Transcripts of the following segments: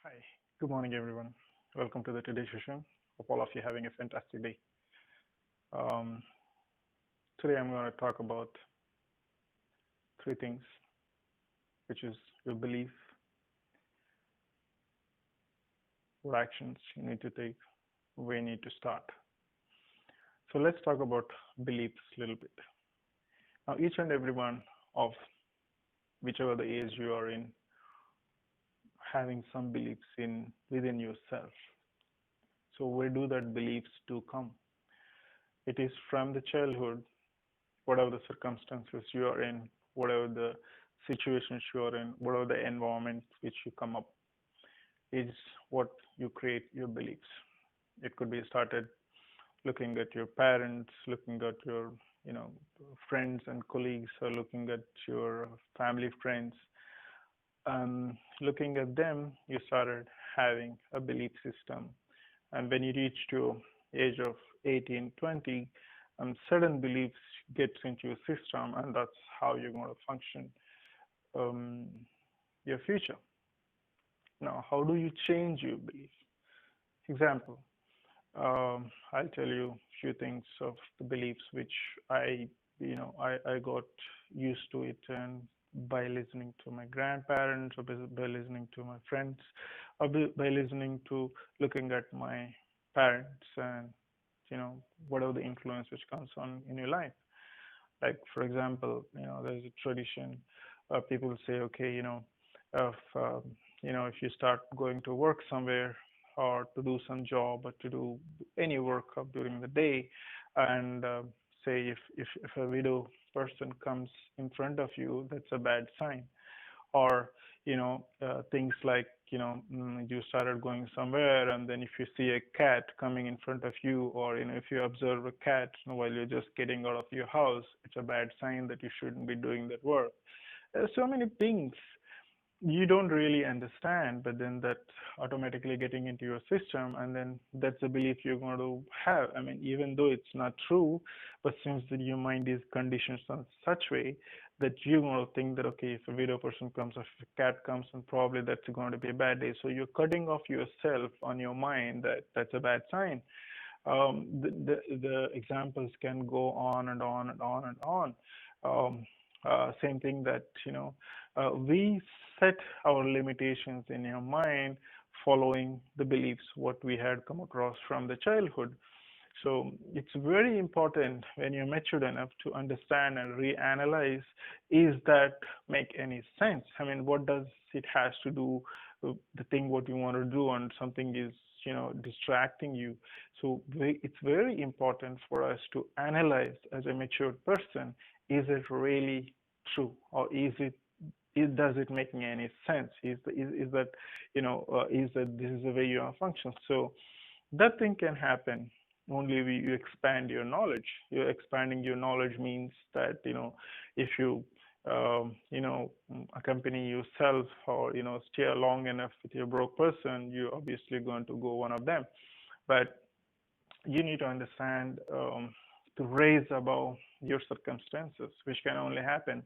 Hi, good morning, everyone. Welcome to the today's session. Hope all of you having a fantastic day. Um, Today, I'm going to talk about three things, which is your belief, what actions you need to take, where you need to start. So let's talk about beliefs a little bit. Now, each and every one of whichever the age you are in, having some beliefs in within yourself. So where do that beliefs do come? It is from the childhood, whatever the circumstances you are in, whatever the situations you are in, whatever the environment which you come up, is what you create your beliefs. It could be started looking at your parents, looking at your, you know, friends and colleagues, or looking at your family friends. Looking at them, you started having a belief system. And when you reach to age of 18, 20, certain beliefs gets into your system, and that's how you're going to function um, your future. Now, how do you change your belief? Example, I'll tell you a few things of the beliefs which I got used to it, and by listening to my grandparents, or by listening to my friends, or by listening to looking at my parents, and whatever the influence which comes on in your life. Like for example, there's a tradition. People say, okay, if if you start going to work somewhere, or to do some job, or to do any work of during the day, and say if a widow person comes in front of you, that's a bad sign. Or things like you started going somewhere, and then if you see a cat coming in front of you, or if you observe a cat while you're just getting out of your house, it's a bad sign that you shouldn't be doing that work. There's so many things you don't really understand, but then that automatically getting into your system, and then that's a belief you're going to have. I mean, even though it's not true, but since that your mind is conditioned in such way that you're going to think that, okay, if a widow person comes, or if a cat comes, then probably that's going to be a bad day. So you're cutting off yourself on your mind that that's a bad sign. The examples can go on and on and on and on. Same thing that we set our limitations in your mind following the beliefs what we had come across from the childhood. So it's very important when you're matured enough to understand and reanalyze, is that make any sense? I mean, what does it has to do with the thing what you want to do, and something is distracting you. So it's very important for us to analyze as a matured person, is it really true, or does it making any sense? Is that is that this is the way you are function? So that thing can happen only when you expand your knowledge. You're expanding your knowledge means that if you accompany yourself, or stay long enough with your broke person, you're obviously going to go one of them. But you need to understand, to raise above your circumstances, which can only happen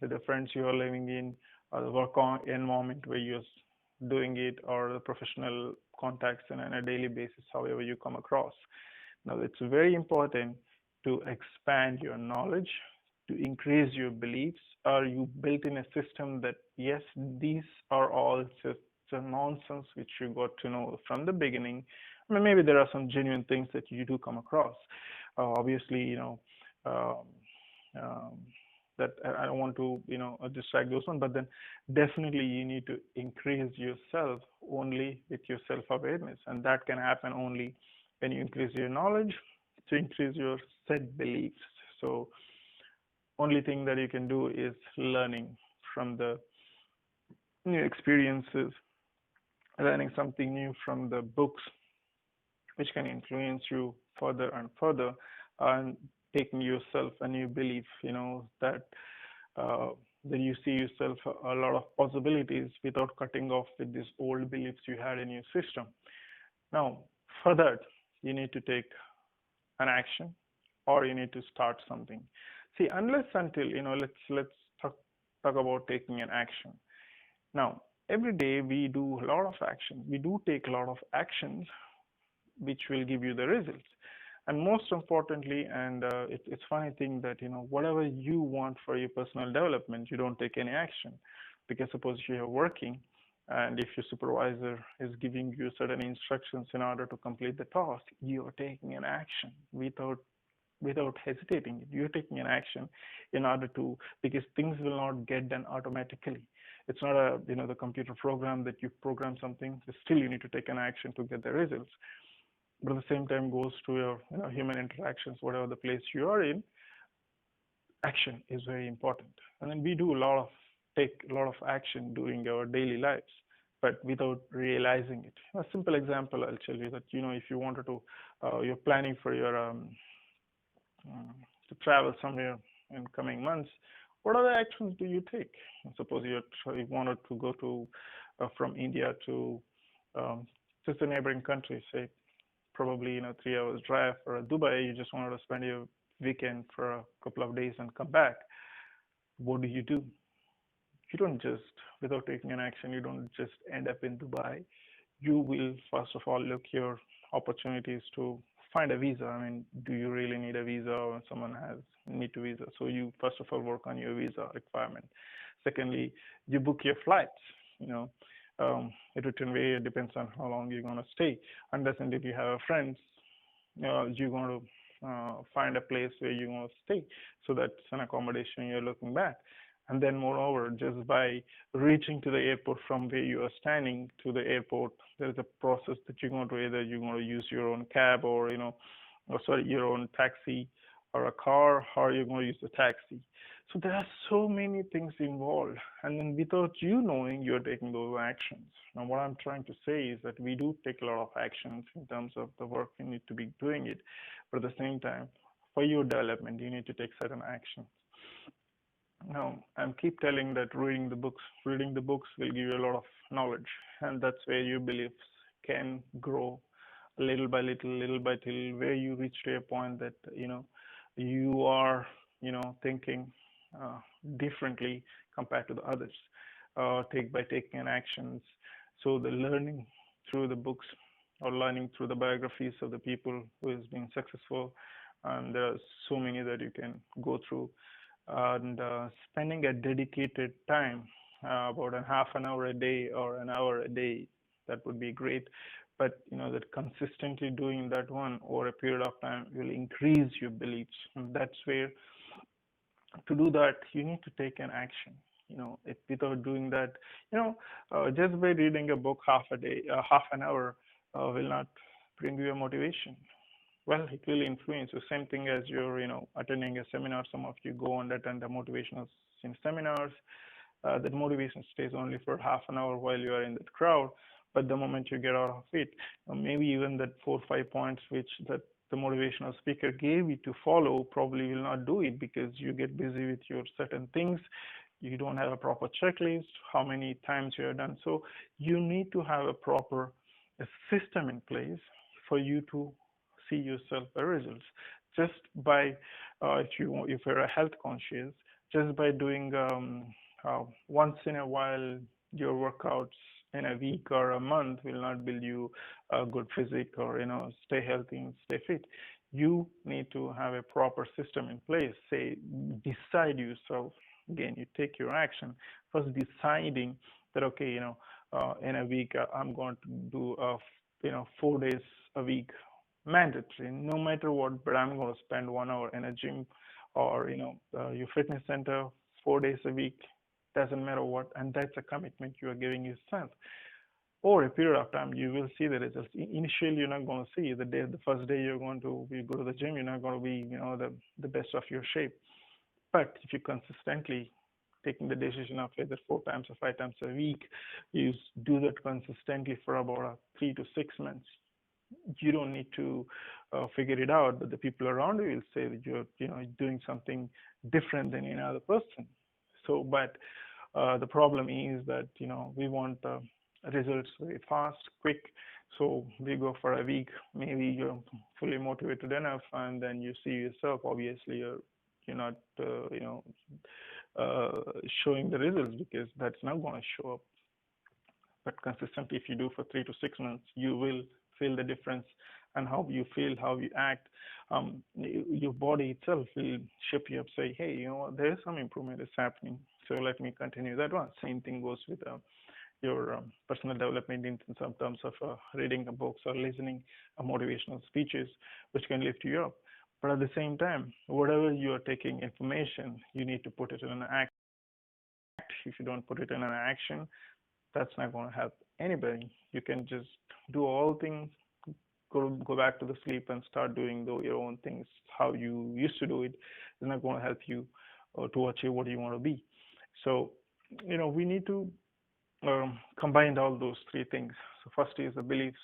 with the friends you are living in, or the work environment where you're doing it, or the professional contacts and on a daily basis, however you come across. Now, it's very important to expand your knowledge, to increase your beliefs. Are you built in a system that, yes, these are all just a nonsense which you got to know from the beginning? I mean, maybe there are some genuine things that you do come across. Obviously, um, um, that I don't want to, distract those one, but then definitely you need to increase yourself only with your self-awareness, and that can happen only when you increase your knowledge, to increase your set beliefs. So only thing that you can do is learning from the new experiences, learning something new from the books, which can influence you further and further, and taking yourself a new belief, that uh, that you see yourself a lot of possibilities without cutting off with these old beliefs you had in your system. Now, for that, you need to take an action, or you need to start something. See, unless until let's talk about taking an action. Now, every day we do a lot of actions. We do take a lot of actions which will give you the results. And most importantly, and it's funny thing that whatever you want for your personal development, you don't take any action, because suppose you're working, and if your supervisor is giving you certain instructions in order to complete the task, you are taking an action without hesitating. You're taking an action in order to, because things will not get done automatically. It's not a the computer program that you program something. Still, you need to take an action to get the results. But at the same time goes to your human interactions, whatever the place you are in. Action is very important, and then we do take a lot of action during our daily lives, but without realizing it. A simple example I'll tell you, that if you wanted to you're planning for your uh, to travel somewhere in coming months, what other actions do you take? Suppose you wanted to go to from India to um, just a neighboring country, say probably 3 hours drive, or Dubai. You just wanted to spend your weekend for a couple of days and come back. What do? You don't just, without taking an action, you don't just end up in Dubai. You will first of all look your opportunities to find a visa. I mean, do you really need a visa, or someone has need to visa? So you first of all work on your visa requirement. Secondly, you book your flights. You know, a written way, it depends on how long you're going to stay. Unless and if you have friends, you're going to find a place where you're going to stay. So that's an accommodation you're looking back. And then moreover, just by reaching to the airport from where you are standing to the airport, there is a process that you're going to, either you're going to use your own cab, or or sorry, your own taxi or a car, or you're going to use a taxi. So there are so many things involved, and then without you knowing, you're taking those actions. Now, what I'm trying to say is that we do take a lot of actions in terms of the work you need to be doing it, but at the same time, for your development, you need to take certain actions. Now, I'm keep telling that reading the books will give you a lot of knowledge, and that's where your beliefs can grow little by little by little, where you reach to a point that you are thinking uh, differently compared to the others. Take by taking an actions. So the learning through the books, or learning through the biographies of the people who has been successful, and there are so many that you can go through, and spending a dedicated time, about a half an hour a day or an hour a day, that would be great. But that consistently doing that one over a period of time will increase your beliefs, and that's where, to do that, you need to take an action. Without doing that, just by reading a book half a day, half an hour, will not bring you a motivation. Well, it will influence you. Same thing as you're, attending a seminar. Some of you go and attend the motivational seminars. That motivation stays only for half an hour while you are in that crowd. But the moment you get out of it, maybe even that 4 or 5 points which that the motivational speaker gave you to follow, probably will not do it, because you get busy with your certain things. You don't have a proper checklist, how many times you have done. So you need to have a proper system in place for you to see yourself the results. Just by, if you're a health conscious, just by doing once in a while your workouts in a week or a month will not build you a good physique, or stay healthy and stay fit. You need to have a proper system in place. Say, decide yourself. Again, you take your action first, deciding that, okay, in a week, I'm going to do 4 days a week mandatory, no matter what, but I'm going to spend 1 hour in a gym, or your fitness center 4 days a week, doesn't matter what. And that's a commitment you are giving yourself. Over a period of time, you will see the results. Initially, you're not going to see the first day you're going to go to the gym, you're not going to be the best of your shape. But if you consistently taking the decision of either 4 times or 5 times a week, you do that consistently for about 3 to 6 months. You don't need to figure it out, but the people around you will say that you're doing something different than any other person. So, but the problem is that we want results very fast, quick. So we go for a week. Maybe you're fully motivated enough, and then you see yourself. Obviously, you're not uh, showing the results, because that's not going to show up. but consistently, if you do for 3 to 6 months, you will feel the difference, and how you feel, how you act. Your body itself will shape you up, say, hey, you know what, there is some improvement is happening. So let me continue that one. Same thing goes with your personal development in some terms of reading books or listening motivational speeches, which can lift you up. But at the same time, whatever you are taking information, you need to put it in an act. If you don't put it in an action, that's not going to help anybody. You can just do all things, go back to the sleep and start doing your own things how you used to do it. It's not going to help you to achieve what you want to be. So, we need to combine all those three things. So first is the beliefs,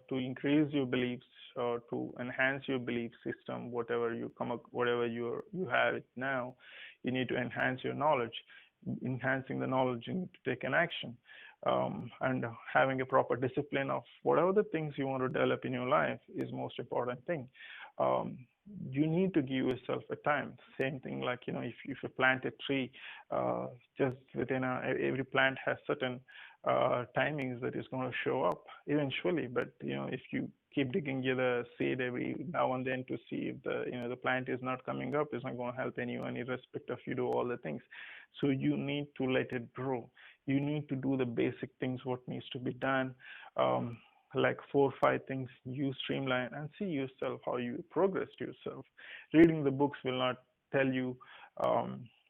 to increase your beliefs or to enhance your belief system, whatever you come up, whatever you have it now, you need to enhance your knowledge. Enhancing the knowledge, you need to take an action, and having a proper discipline of whatever the things you want to develop in your life is most important thing. Um, you need to give yourself a time. Same thing like if you plant a tree, just within every plant has certain timings that is going to show up eventually. But if you keep digging the seed every now and then to see if the plant is not coming up, it's not going to help anyone, irrespective of you do all the things. So you need to let it grow. You need to do the basic things what needs to be done. Like 4 or 5 things you streamline and see yourself how you progress yourself. Reading the books will not tell you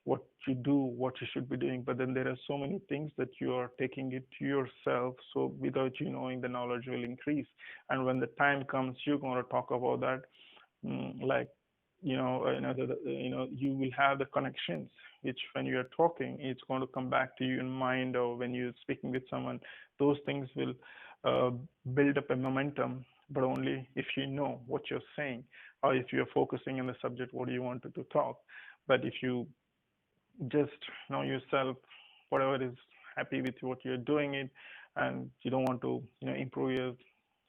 what you do, what you should be doing, but then there are so many things that you are taking it to yourself. So without you knowing, the knowledge will increase. And when the time comes, you're going to talk about that. Like you will have the connections, which when you are talking, it's going to come back to you in mind, or when you're speaking with someone, those things will uh, build up a momentum. But only if you know what you're saying, or if you're focusing on the subject, what do you want to talk. But if you just know yourself, whatever is happy with what you're doing it, and you don't want to improve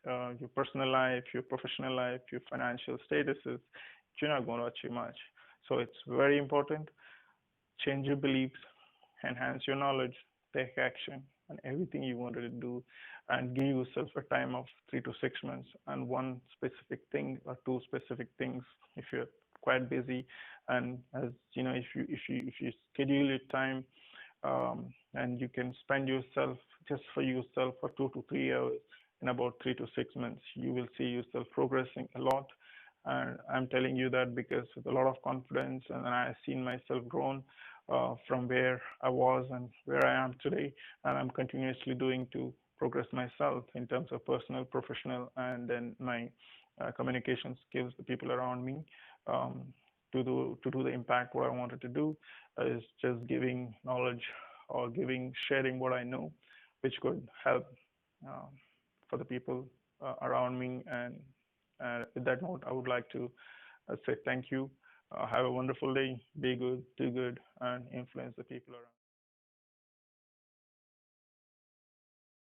your personal life, your professional life, your financial statuses, you're not going to achieve much. So it's very important. Change your beliefs, enhance your knowledge, take action on everything you wanted to do, and give yourself a time of 3 to 6 months and one specific thing or two specific things if you're quite busy. And as if you schedule your time, and you can spend yourself just for yourself for 2 to 3 hours in about 3 to 6 months, you will see yourself progressing a lot. And I'm telling you that because with a lot of confidence, and I've seen myself grown from where I was and where I am today, and I'm continuously doing to progress myself in terms of personal, professional, and then my communication skills, the people around me, um, to do the impact what I wanted to do is just giving knowledge or sharing what I know, which could help um, for the people around me. And with that note, I would like to say thank you. Have a wonderful day. Be good, do good, and influence the people around.